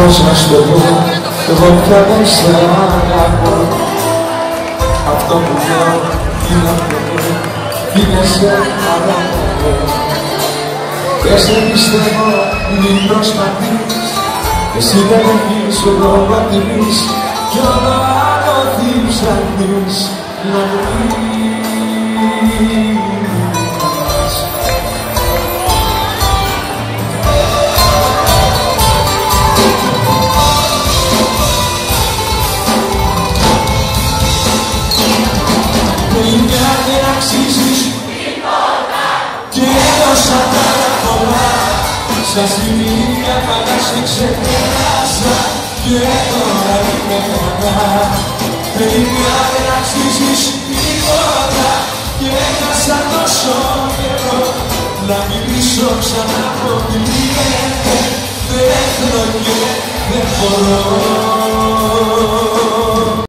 Πώς να σου το πω, εγώ πια δεν σε αγαπώ. Αυτό που λέω είναι αυτό, είναι σε αγαπώ. Και σε πιστεύω, μην προσπαθείς, εσύ δεν έχεις εγώ να τιμείς, κι όλο άλλο τι ψάχνεις να βρεις. Τελικά δεν αξίζεις τίποτα και έδωσα τα πολλά. Στα σημεία πάντα σε ξεπέρασα και τώρα είμαι καλά. Τελικά δεν αξίζεις τίποτα και έχασα τόσο καιρό να μιλήσω ξανά από τη μία. Δεν θέλω και δεν μπορώ.